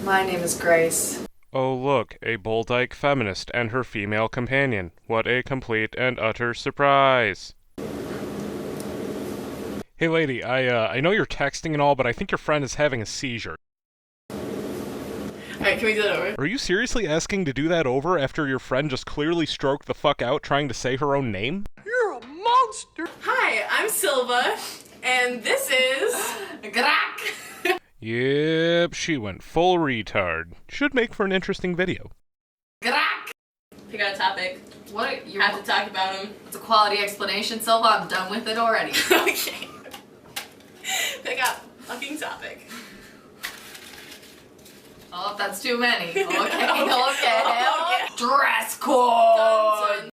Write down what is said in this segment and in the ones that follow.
My name is Grace. Oh look, a bull-dyke feminist and her female companion. What a complete and utter surprise. Hey lady, I know you're texting and all, but I think your friend is having a seizure. Alright, can we do that over? Are you seriously asking to do that over after your friend just clearly stroked the fuck out trying to say her own name? You're a monster! Hi, I'm Silva, and this is... Grak! Yep, she went full retard. Should make for an interesting video. Grak! Pick out a topic. What? You have to talk about them. It's a quality explanation, Silva. I'm done with it already. Okay. Pick out fucking topic. Oh, that's too many. Okay, okay. Okay. Dress code! Dun,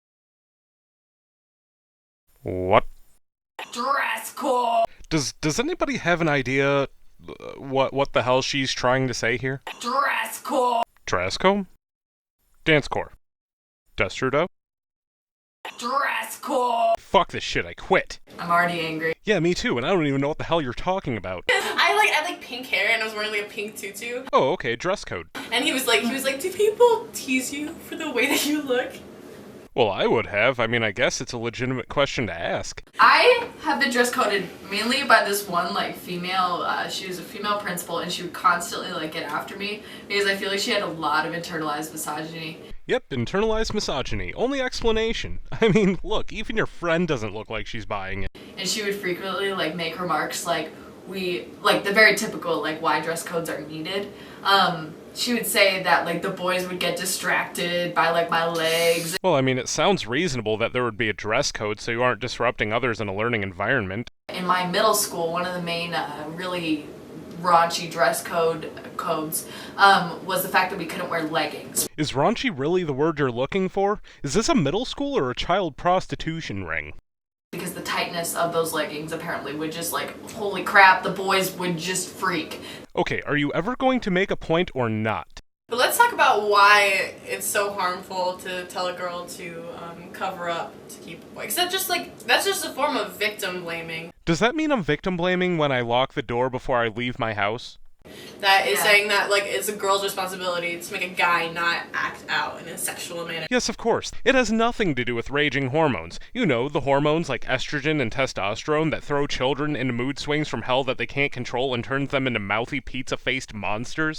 What? Dress code! Does anybody have an idea what the hell she's trying to say here? Dress code! Dress code? Dance corps. Destrudo? Dress code! Fuck this shit, I quit. I'm already angry. Yeah, me too, and I don't even know what the hell you're talking about. I had pink hair and I was wearing like a pink tutu. Oh, okay, dress code. And he was like, do people tease you for the way that you look? Well, I would have. I mean, I guess it's a legitimate question to ask. I have been dress coded mainly by this one female, she was a female principal, and she would constantly get after me because I feel like she had a lot of internalized misogyny. Yep, internalized misogyny. Only explanation. I mean, look, even your friend doesn't look like she's buying it. And she would frequently make remarks the very typical why dress codes are needed. She would say that the boys would get distracted by my legs. Well, I mean, it sounds reasonable that there would be a dress code so you aren't disrupting others in a learning environment. In my middle school, one of the main really raunchy dress codes was the fact that we couldn't wear leggings. Is raunchy really the word you're looking for? Is this a middle school or a child prostitution ring? Because the tightness of those leggings apparently would just holy crap, the boys would just freak. Okay, are you ever going to make a point or not? But let's talk about why it's so harmful to tell a girl to cover up to keep away. Because that's just a form of victim blaming. Does that mean I'm victim blaming when I lock the door before I leave my house? That is saying that it's a girl's responsibility to make a guy not act out in a sexual manner. Yes, of course. It has nothing to do with raging hormones. You know, the hormones like estrogen and testosterone that throw children into mood swings from hell that they can't control and turns them into mouthy pizza-faced monsters.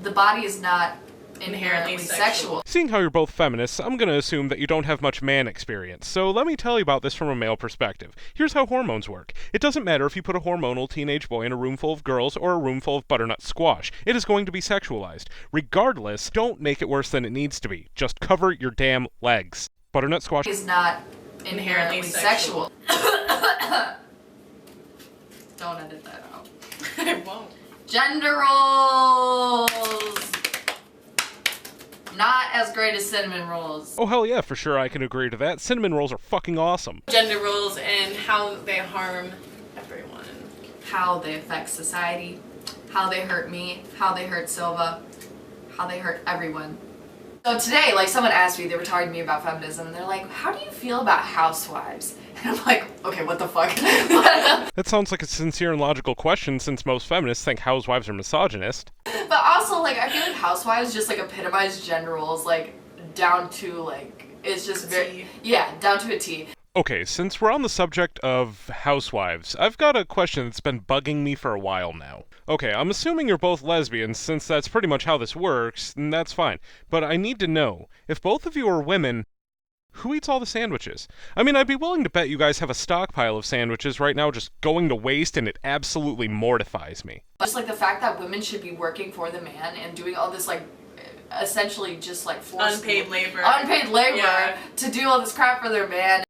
The body is not inherently sexual. Seeing how you're both feminists, I'm gonna assume that you don't have much man experience, so let me tell you about this from a male perspective. Here's how hormones work. It doesn't matter if you put a hormonal teenage boy in a room full of girls or a room full of butternut squash. It is going to be sexualized. Regardless, don't make it worse than it needs to be. Just cover your damn legs. Butternut squash Is not inherently sexual. Don't edit that out. I won't. Gender roles! Not as great as cinnamon rolls. Oh hell yeah, for sure I can agree to that. Cinnamon rolls are fucking awesome. Gender roles and how they harm everyone. How they affect society, how they hurt me, how they hurt Silva, how they hurt everyone. So today, someone asked me, they were talking to me about feminism, and they're like, how do you feel about housewives? And I'm like, okay, what the fuck? That sounds like a sincere and logical question since most feminists think housewives are misogynist. But also, I feel like housewives just, epitomize gender roles, down to, it's just very... Yeah, down to a T. Okay, since we're on the subject of housewives, I've got a question that's been bugging me for a while now. Okay, I'm assuming you're both lesbians, since that's pretty much how this works, and that's fine. But I need to know, if both of you are women, who eats all the sandwiches? I mean, I'd be willing to bet you guys have a stockpile of sandwiches right now just going to waste, and it absolutely mortifies me. Just, the fact that women should be working for the man and doing all this, essentially just, forced... Unpaid labor. Unpaid labor to do all this crap for their man.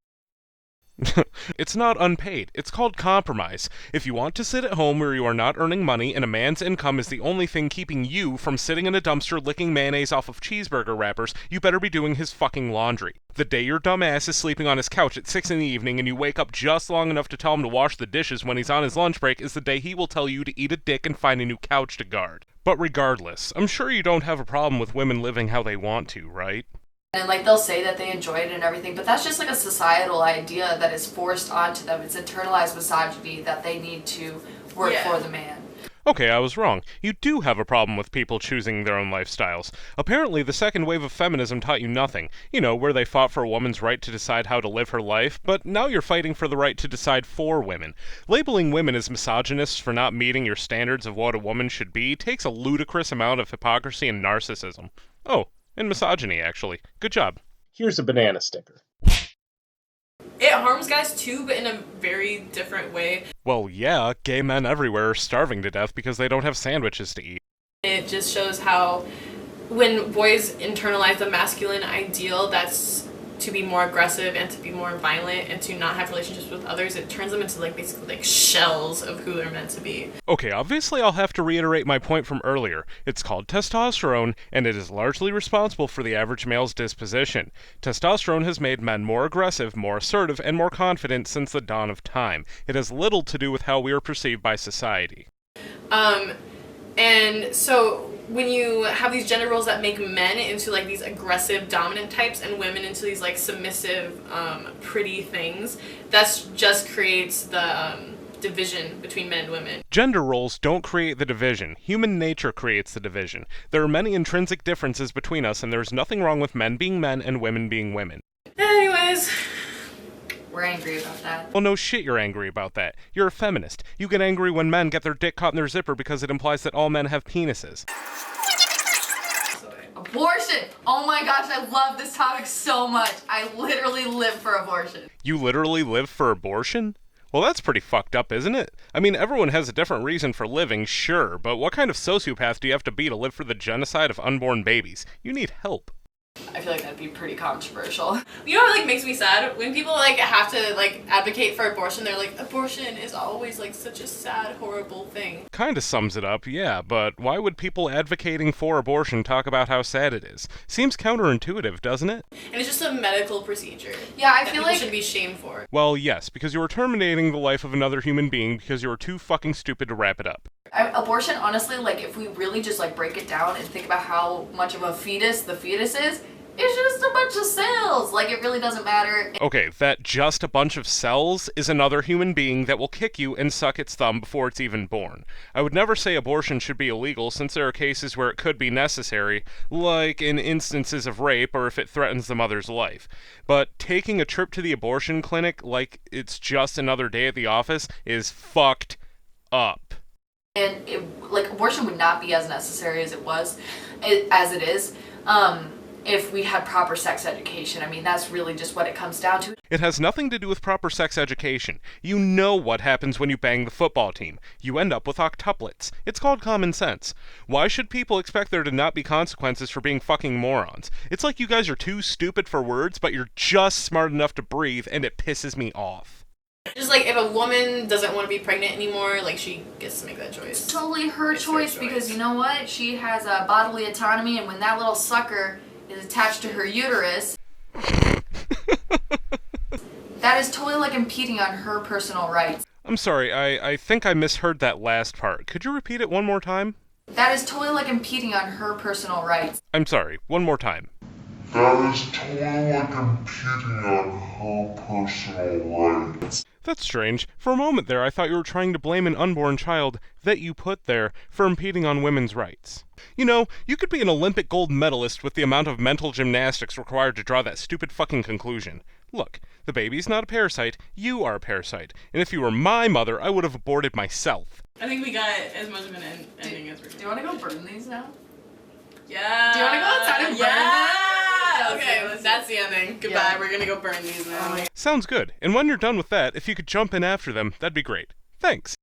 It's not unpaid. It's called compromise. If you want to sit at home where you are not earning money and a man's income is the only thing keeping you from sitting in a dumpster licking mayonnaise off of cheeseburger wrappers, you better be doing his fucking laundry. The day your dumb ass is sleeping on his couch at 6 in the evening and you wake up just long enough to tell him to wash the dishes when he's on his lunch break is the day he will tell you to eat a dick and find a new couch to guard. But regardless, I'm sure you don't have a problem with women living how they want to, right? And they'll say that they enjoy it and everything, but that's just a societal idea that is forced onto them. It's internalized misogyny that they need to work for the man. Okay, I was wrong. You do have a problem with people choosing their own lifestyles. Apparently, the second wave of feminism taught you nothing. You know, where they fought for a woman's right to decide how to live her life, but now you're fighting for the right to decide for women. Labeling women as misogynists for not meeting your standards of what a woman should be takes a ludicrous amount of hypocrisy and narcissism. Oh, and misogyny, actually. Good job. Here's a banana sticker. It harms guys too, but in a very different way. Well, yeah, gay men everywhere are starving to death because they don't have sandwiches to eat. It just shows how when boys internalize the masculine ideal that's to be more aggressive and to be more violent and to not have relationships with others, it turns them into basically shells of who they're meant to be. Okay, obviously I'll have to reiterate my point from earlier. It's called testosterone, and it is largely responsible for the average male's disposition. Testosterone has made men more aggressive, more assertive, and more confident since the dawn of time. It has little to do with how we are perceived by society. And so when you have these gender roles that make men into these aggressive dominant types and women into these submissive pretty things, that's just creates the division between men and women. Gender roles don't create the division. Human nature creates the division. There are many intrinsic differences between us, and there's nothing wrong with men being men and women being women. Anyways, We're angry about that. Well, no shit you're angry about that. You're a feminist. You get angry when men get their dick caught in their zipper because it implies that all men have penises. Abortion! Oh my gosh, I love this topic so much. I literally live for abortion. You literally live for abortion? Well, that's pretty fucked up, isn't it? I mean, everyone has a different reason for living, sure, but what kind of sociopath do you have to be to live for the genocide of unborn babies? You need help. I feel like that'd be pretty controversial. you know what makes me sad? When people have to advocate for abortion, they're like, abortion is always such a sad, horrible thing. Kinda sums it up, yeah, but why would people advocating for abortion talk about how sad it is? Seems counterintuitive, doesn't it? And it's just a medical procedure. Yeah, I that feel people like should be shamed for. Well, yes, because you are terminating the life of another human being because you are too fucking stupid to wrap it up. abortion, honestly, if we really just break it down and think about how much of a fetus the fetus is, it's just a bunch of cells. It really doesn't matter. Okay, that just a bunch of cells is another human being that will kick you and suck its thumb before it's even born. I would never say abortion should be illegal since there are cases where it could be necessary, like in instances of rape or if it threatens the mother's life. But taking a trip to the abortion clinic like it's just another day at the office is fucked up. And abortion would not be as necessary as it is. If we had proper sex education. I mean, that's really just what it comes down to. It has nothing to do with proper sex education. You know what happens when you bang the football team. You end up with octuplets. It's called common sense. Why should people expect there to not be consequences for being fucking morons? It's like you guys are too stupid for words, but you're just smart enough to breathe, and it pisses me off. Just if a woman doesn't want to be pregnant anymore, she gets to make that choice. It's totally her choice because you know what? She has a bodily autonomy, and when that little sucker is attached to her uterus, that is totally impeding on her personal rights. I'm sorry, I think I misheard that last part. Could you repeat it one more time? That is totally impeding on her personal rights. I'm sorry, one more time. That is totally impeding on her personal rights. That's strange. For a moment there, I thought you were trying to blame an unborn child that you put there for impeding on women's rights. You know, you could be an Olympic gold medalist with the amount of mental gymnastics required to draw that stupid fucking conclusion. Look, the baby's not a parasite, you are a parasite. And if you were my mother, I would have aborted myself. I think we got as much of an ending as we're going. Do you want to go burn these now? Yeah. Do you want to go outside and burn them? Okay, that's the ending. Goodbye. Yeah. We're gonna go burn these now. Sounds good. And when you're done with that, if you could jump in after them, that'd be great. Thanks.